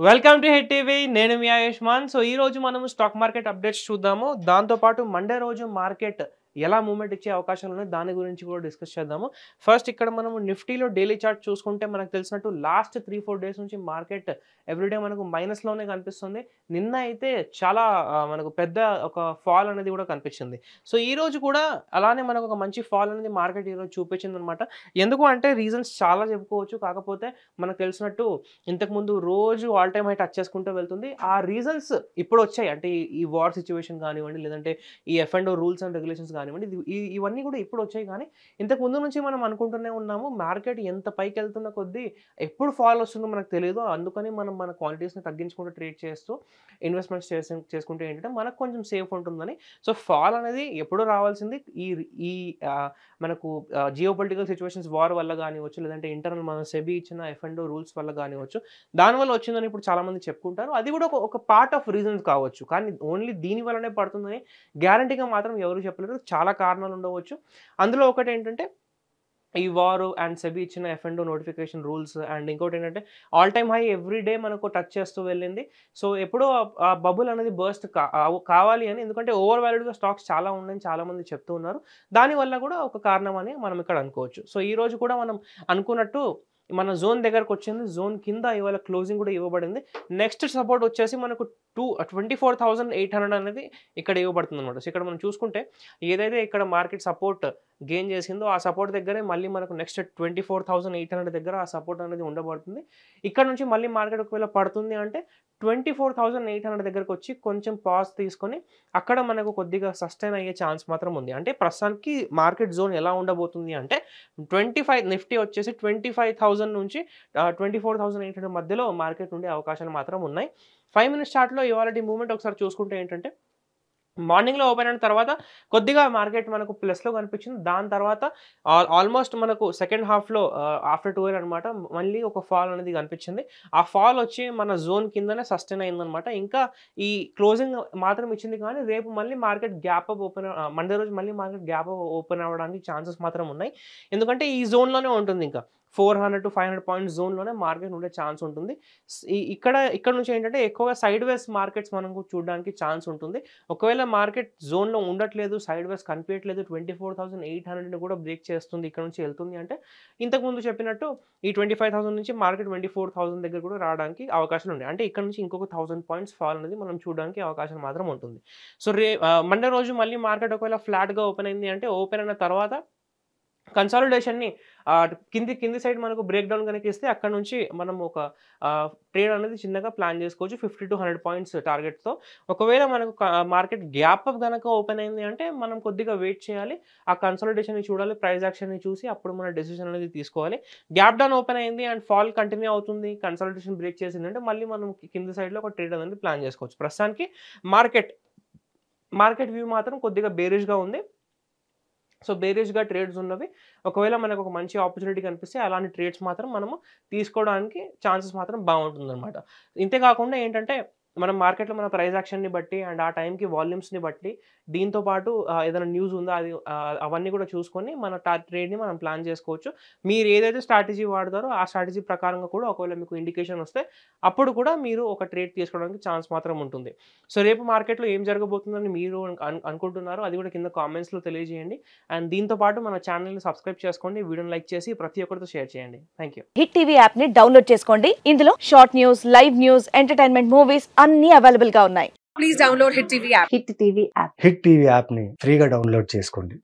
Welcome to hit TV. నేను మీ Ayushman. So ఈ రోజు మనం స్టాక్ మార్కెట్ అప్డేట్స్ చూద్దాము. దాంతోపాటు మండే రోజు మార్కెట్ ఎలా మూవ్మెంట్ ఇచ్చే అవకాశాలు ఉన్నాయి దాని గురించి కూడా డిస్కస్ చేద్దాము. ఫస్ట్ ఇక్కడ మనం నిఫ్టీలో డైలీ చార్ట్ చూసుకుంటే మనకు తెలిసినట్టు లాస్ట్ 3-4 డేస్ నుంచి మార్కెట్ ఎవ్రీడే మనకు మైనస్లోనే కనిపిస్తుంది. నిన్న అయితే చాలా మనకు పెద్ద ఒక ఫాల్ అనేది కూడా కనిపించింది. సో ఈ రోజు కూడా అలానే మనకు ఒక మంచి ఫాల్ అనేది మార్కెట్ ఈరోజు చూపించింది అనమాట. ఎందుకు అంటే రీజన్స్ చాలా చెప్పుకోవచ్చు. కాకపోతే మనకు తెలిసినట్టు ఇంతకుముందు రోజు ఆల్ టైమ్ హై టచ్ చేసుకుంటూ వెళ్తుంది. ఆ రీజన్స్ ఇప్పుడు వచ్చాయి. అంటే ఈ వార్ సిచ్యువేషన్ కానివ్వండి, లేదంటే ఈ F&O రూల్స్ అండ్ రెగ్యులేషన్స్ కానివ్వండి, ఇవన్నీ కూడా ఇప్పుడు వచ్చాయి. కానీ ఇంతకు ముందు నుంచి మనం అనుకుంటూనే ఉన్నాము మార్కెట్ ఎంత పైకి వెళ్తున్న కొద్దీ ఎప్పుడు ఫాల్ వస్తుందో మనకు తెలియదు. అందుకని మనం మన క్వాంటిటీస్ని తగ్గించుకుంటూ ట్రేడ్ చేస్తూ ఇన్వెస్ట్మెంట్స్ చేసుకుంటే ఏంటంటే మనకు కొంచెం సేఫ్ ఉంటుందని. సో ఫాల్ అనేది ఎప్పుడు రావాల్సింది ఈ ఈ మనకు జియోపొలిటికల్ సిచ్యువేషన్స్ వార్ వల్ల కానివచ్చు, లేదంటే ఇంటర్నల్ మన సెబీ ఇచ్చిన F&O రూల్స్ వల్ల కానివచ్చు, దానివల్ల వచ్చిందని ఇప్పుడు చాలామంది చెప్పుకుంటారు. అది కూడా ఒక పార్ట్ ఆఫ్ రీజన్స్ కావచ్చు. కానీ ఓన్లీ దీని వల్లనే పడుతుందని గ్యారంటీగా మాత్రం ఎవరు చెప్పలేరు. చాలా కారణాలు ఉండవచ్చు. అందులో ఒకటి ఏంటంటే ఈ వారు అండ్ సెబీ ఇచ్చిన F&O నోటిఫికేషన్ రూల్స్, అండ్ ఇంకోటి ఏంటంటే all time high every day మనకు టచ్ చేస్తూ వెళ్ళింది. సో ఎప్పుడో ఆ బబుల్ అనేది బర్స్ట్ కావాలి అని, ఎందుకంటే ఓవర్ వాల్యూడ్గా స్టాక్స్ చాలా ఉన్నాయని చాలామంది చెప్తూ ఉన్నారు. దానివల్ల కూడా ఒక కారణం అని మనం ఇక్కడ అనుకోవచ్చు. సో ఈ రోజు కూడా మనం అనుకున్నట్టు మన జోన్ దగ్గరకు వచ్చింది. జోన్ కింద ఇవాళ క్లోజింగ్ కూడా ఇవ్వబడింది. నెక్స్ట్ సపోర్ట్ వచ్చేసి మనకు 24,800 అనేది ఇక్కడ ఇవ్వబడుతుంది అనమాట. సో ఇక్కడ మనం చూసుకుంటే ఏదైతే ఇక్కడ మార్కెట్ సపోర్ట్ గెయిన్ చేసిందో ఆ సపోర్ట్ దగ్గరే మళ్ళీ మనకు నెక్స్ట్ 24,800 దగ్గర ఆ సపోర్ట్ అనేది ఉండబడుతుంది. ఇక్కడ నుంచి మళ్ళీ మార్కెట్ ఒకవేళ పడుతుంది అంటే 24,800 దగ్గరకు వచ్చి కొంచెం పాజ్ తీసుకొని అక్కడ మనకు కొద్దిగా సస్టైన్ అయ్యే ఛాన్స్ మాత్రం ఉంది. అంటే ప్రస్తుతానికి మార్కెట్ జోన్ ఎలా ఉండబోతుంది అంటే 25 నిఫ్టీ వచ్చేసి 25,000 నుంచి 24,800 మధ్యలో మార్కెట్ ఉండే అవకాశాలు మాత్రం ఉన్నాయి. 5 మినిట్స్ చార్ట్లో ఇవాళ మూవ్మెంట్ ఒకసారి చూసుకుంటే ఏంటంటే మార్నింగ్లో ఓపెన్ అయిన తర్వాత కొద్దిగా మార్కెట్ మనకు ప్లస్లో కనిపించింది. దాని తర్వాత ఆల్మోస్ట్ మనకు సెకండ్ హాఫ్లో ఆఫ్టర్ 12 అనమాట మళ్ళీ ఒక ఫాల్ అనేది కనిపించింది. ఆ ఫాల్ వచ్చి మన జోన్ కిందనే సస్టైన్ అయిందనమాట. ఇంకా ఈ క్లోజింగ్ మాత్రం ఇచ్చింది. కానీ రేపు మళ్ళీ market gap up open, Monday రోజు మళ్ళీ మార్కెట్ గ్యాప్ అప్ ఓపెన్ అవ్వడానికి ఛాన్సెస్ మాత్రం ఉన్నాయి. ఎందుకంటే ఈ జోన్లోనే ఉంటుంది. ఇంకా 400 to 500 పాయింట్స్ జోన్లోనే మార్కెట్ ఉండే ఛాన్స్ ఉంటుంది. ఇక్కడ నుంచి ఏంటంటే ఎక్కువగా సైడ్ వేస్ మార్కెట్స్ మనం చూడడానికి ఛాన్స్ ఉంటుంది. ఒకవేళ మార్కెట్ జోన్లో ఉండట్లేదు, సైడ్ వేస్ కనిపించట్లేదు, 24,800 కూడా బ్రేక్ చేస్తుంది, ఇక్కడ నుంచి వెళ్తుంది అంటే ఇంతకుముందు చెప్పినట్టు ఈ 25,000 నుంచి మార్కెట్ 24,000 దగ్గర కూడా రావడానికి అవకాశాలు ఉన్నాయి. అంటే ఇక్కడ నుంచి ఇంకొక 1,000 పాయింట్స్ ఫాల్ అనేది మనం చూడడానికి అవకాశం మాత్రం ఉంటుంది. సో మండే రోజు మళ్ళీ మార్కెట్ ఒకవేళ ఫ్లాట్గా ఓపెన్ అయింది అంటే ఓపెన్ అయిన తర్వాత కన్సాలిడేషన్ని కింది సైడ్ మనకు బ్రేక్ డౌన్ కనుక ఇస్తే అక్కడ నుంచి మనం ఒక ట్రేడ్ అనేది చిన్నగా ప్లాన్ చేసుకోవచ్చు 50 to 100 పాయింట్స్ టార్గెట్తో. ఒకవేళ మనకు మార్కెట్ గ్యాప్ అప్ కనుక ఓపెన్ అయింది అంటే మనం కొద్దిగా వెయిట్ చేయాలి, ఆ కన్సాలిడేషన్ని చూడాలి, ప్రైస్ యాక్షన్ని చూసి అప్పుడు మన డెసిషన్ అనేది తీసుకోవాలి. గ్యాప్ డౌన్ ఓపెన్ అయింది అండ్ ఫాల్ కంటిన్యూ అవుతుంది, కన్సాలిడేషన్ బ్రేక్ చేసింది అంటే మళ్ళీ మనం కింది సైడ్లో ఒక ట్రేడ్ అనేది ప్లాన్ చేసుకోవచ్చు. ప్రస్తుతానికి మార్కెట్ వ్యూ మాత్రం కొద్దిగా బేరిష్గా ఉంది. సో బేరిష్గా ట్రేడ్స్ ఉన్నవి. ఒకవేళ మనకు ఒక మంచి ఆపర్చునిటీ కనిపిస్తే అలాంటి ట్రేడ్స్ మాత్రం మనము తీసుకోవడానికి ఛాన్సెస్ మాత్రం బాగుంటుందన్నమాట. ఇంతే కాకుండా ఏంటంటే మనం మార్కెట్లో మన ప్రైస్ యాక్షన్ని బట్టి అండ్ ఆ టైంకి వాల్యూమ్స్ని బట్టి దీంతో పాటు ఏదైనా న్యూస్ ఉందా అది అవన్నీ కూడా చూసుకొని మన ట్రేడ్ని మనం ప్లాన్ చేసుకోవచ్చు. మీరు ఏదైతే స్ట్రాటజీ వాడతారో ఆ స్ట్రాటజీ ప్రకారంగా కూడా ఒకవేళ మీకు ఇండికేషన్ వస్తే అప్పుడు కూడా మీరు ఒక ట్రేడ్ తీసుకోవడానికి ఛాన్స్ మాత్రం ఉంటుంది. సో రేపు మార్కెట్లో ఏం జరగబోతుందని మీరు అనుకుంటున్నారో అది కూడా కింద కామెంట్స్లో తెలియజేయండి. అండ్ దీంతో పాటు మన ఛానల్ని సబ్స్క్రైబ్ చేసుకోండి, వీడియోని లైక్ చేసి ప్రతి ఒక్కరితో షేర్ చేయండి. Thank you. Hit TV app ని డౌన్లోడ్ చేసుకోండి. ఇందులో short news, live news, entertainment movies అన్ని అవైలబుల్ గా ఉన్నాయి. Please download Hit TV app. Hit TV app hit TV యాప్ని ఫ్రీగా డౌన్లోడ్ చేసుకోండి.